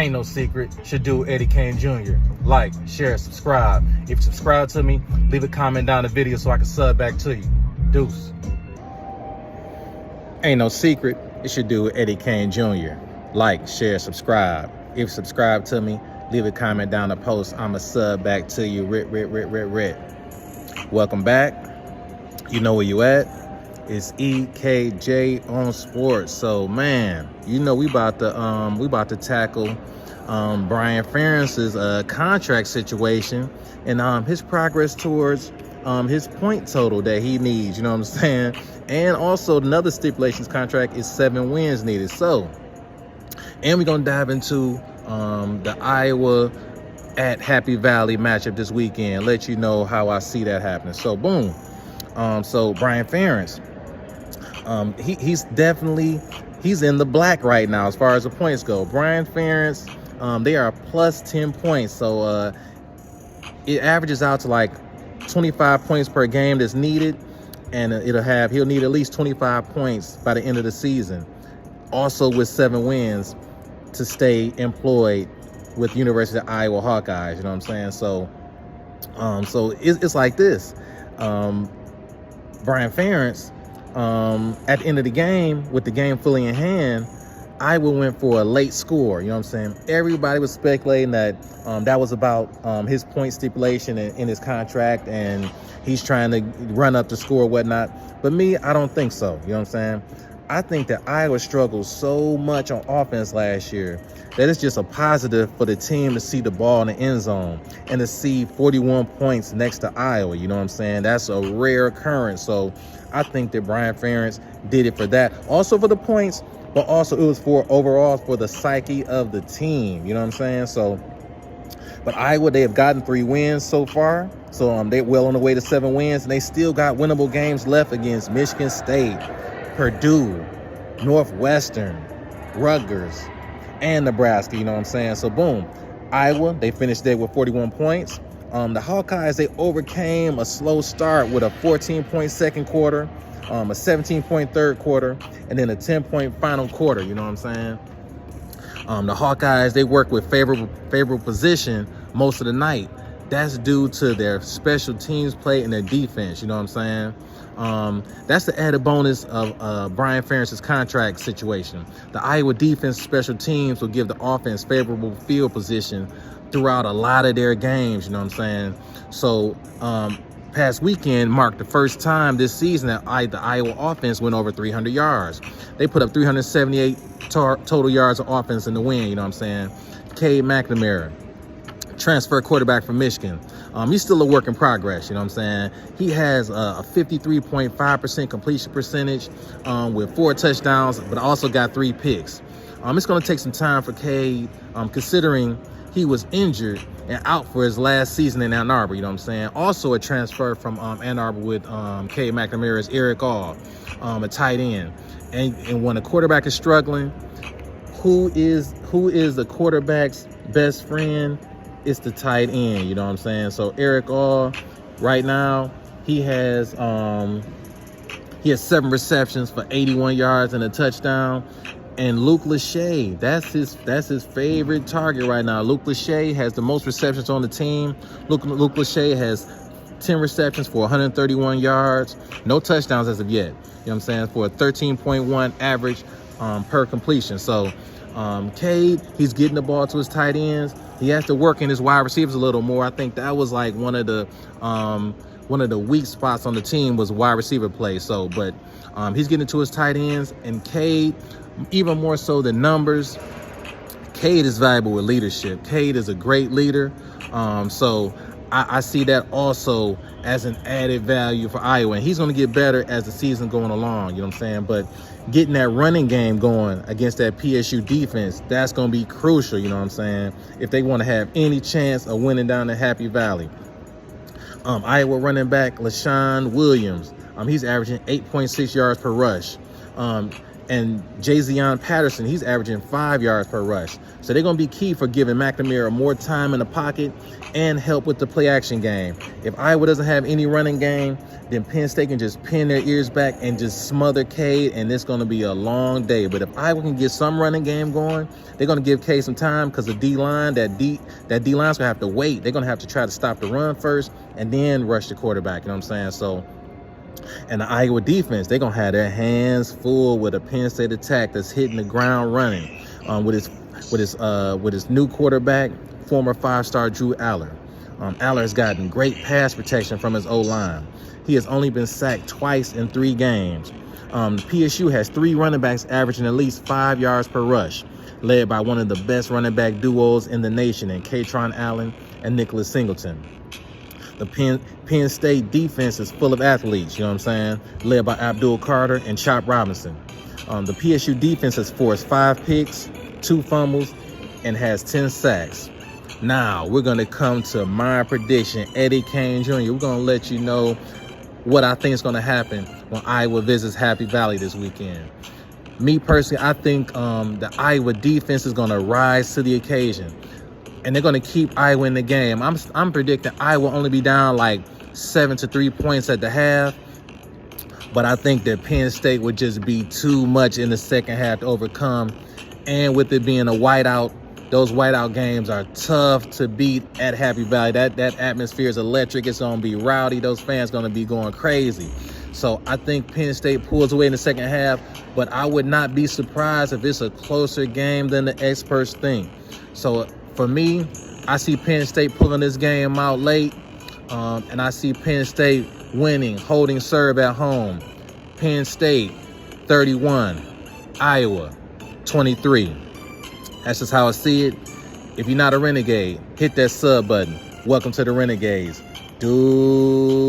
ain't no secret. Should do Eddie Kane Jr. Like, share, subscribe. If you subscribe to me, leave a comment down the video so I can sub back to you. Deuce. Ain't no secret. It should do Eddie Kane Jr. Like, share, subscribe. If you subscribe to me, leave a comment down the post. I'ma sub back to you. Welcome back. You know where you at. It's EKJOnSports. So man, you know we about to tackle Brian Ferentz's contract situation and his progress towards his point total that he needs. You know what I'm saying? And also another stipulations contract is 7 wins needed. So, and we're gonna dive into the Iowa at Happy Valley matchup this weekend. Let you know how I see that happening. So boom. So Brian Ferentz, he's in the black right now as far as the points go. Brian Ferentz, they are plus 10 points. So it averages out to like 25 points per game that's needed. And he'll need at least 25 points by the end of the season. Also with 7 wins to stay employed with University of Iowa Hawkeyes. You know what I'm saying? So, it's like this. Brian Ferentz, at the end of the game, with the game fully in hand, Iowa went for a late score. You know what I'm saying? Everybody was speculating that that was about his point stipulation in his contract, and he's trying to run up the score or whatnot. But me, I don't think so. You know what I'm saying? I think that Iowa struggled so much on offense last year that it's just a positive for the team to see the ball in the end zone and to see 41 points next to Iowa. You know what I'm saying? That's a rare occurrence. So I think that Brian Ferentz did it for that. Also for the points, but also it was for overall for the psyche of the team. You know what I'm saying? So, but Iowa, they have gotten 3 wins so far. So they're well on the way to 7 wins, and they still got winnable games left against Michigan State, Purdue, Northwestern, Rutgers, and Nebraska. You know what I'm saying? So boom, Iowa, they finished there with 41 points. The Hawkeyes, they overcame a slow start with a 14-point second quarter, a 17-point third quarter, and then a 10-point final quarter. You know what I'm saying? The Hawkeyes, they work with favorable position most of the night. That's due to their special teams play and their defense. You know what I'm saying? That's the added bonus of Brian Ferentz's contract situation. The Iowa defense special teams will give the offense favorable field position throughout a lot of their games. You know what I'm saying? So past weekend marked the first time this season that the Iowa offense went over 300 yards. They put up 378 total yards of offense in the win. You know what I'm saying? Cade McNamara, transfer quarterback from Michigan. He's still a work in progress. You know what I'm saying? He has a 53.5% completion percentage with 4 touchdowns, but also got 3 picks. It's going to take some time for Cade, considering he was injured and out for his last season in Ann Arbor. You know what I'm saying? Also a transfer from Ann Arbor with Cade McNamara is Eric All, a tight end. And when a quarterback is struggling, who is the quarterback's best friend? It's the tight end. You know what I'm saying? So Eric All, right now, he has 7 receptions for 81 yards and a touchdown. And Luke Lachey, that's his favorite target right now. Luke Lachey has the most receptions on the team. Luke Lachey has 10 receptions for 131 yards. No touchdowns as of yet. You know what I'm saying? For a 13.1 average per completion. So Cade, he's getting the ball to his tight ends. He has to work in his wide receivers a little more. I think that was like one of the weak spots on the team was wide receiver play. So, but he's getting to his tight ends, and Cade, even more so than numbers, Cade is valuable with leadership. Cade is a great leader. So I see that also as an added value for Iowa. And he's going to get better as the season going along, you know what I'm saying? But getting that running game going against that PSU defense, that's going to be crucial, you know what I'm saying, if they want to have any chance of winning down the Happy Valley. Iowa running back LaShawn Williams, he's averaging 8.6 yards per rush. And Jazion Patterson, he's averaging 5 yards per rush. So they're going to be key for giving McNamara more time in the pocket and help with the play action game. If Iowa doesn't have any running game, then Penn State can just pin their ears back and just smother Cade, and it's going to be a long day. But if Iowa can get some running game going, they're going to give Cade some time, because the D-line, that D-line's going to have to wait. They're going to have to try to stop the run first and then rush the quarterback, you know what I'm saying? So, and the Iowa defense, they're going to have their hands full with a Penn State attack that's hitting the ground running with his new quarterback, former 5-star Drew Aller. Aller has gotten great pass protection from his O-line. He has only been sacked twice in 3 games. PSU has 3 running backs averaging at least 5 yards per rush, led by one of the best running back duos in the nation in Katron Allen and Nicholas Singleton. The Penn State defense is full of athletes, you know what I'm saying, led by Abdul Carter and Chop Robinson. The PSU defense has forced 5 picks, 2 fumbles, and has 10 sacks. Now, we're going to come to my prediction, Eddie Kane Jr. We're going to let you know what I think is going to happen when Iowa visits Happy Valley this weekend. Me personally, I think the Iowa defense is going to rise to the occasion, and they're going to keep Iowa in the game. I'm predicting Iowa will only be down like 7 to 3 points at the half, but I think that Penn State would just be too much in the second half to overcome. And with it being a whiteout, those whiteout games are tough to beat at Happy Valley. That atmosphere is electric. It's going to be rowdy. Those fans going to be going crazy. So I think Penn State pulls away in the second half, but I would not be surprised if it's a closer game than the experts think. So for me, I see Penn State pulling this game out late, and I see Penn State winning, holding serve at home. Penn State 31, Iowa 23. That's just how I see it. If you're not a Renegade, hit that sub button. Welcome to the Renegades. Dude.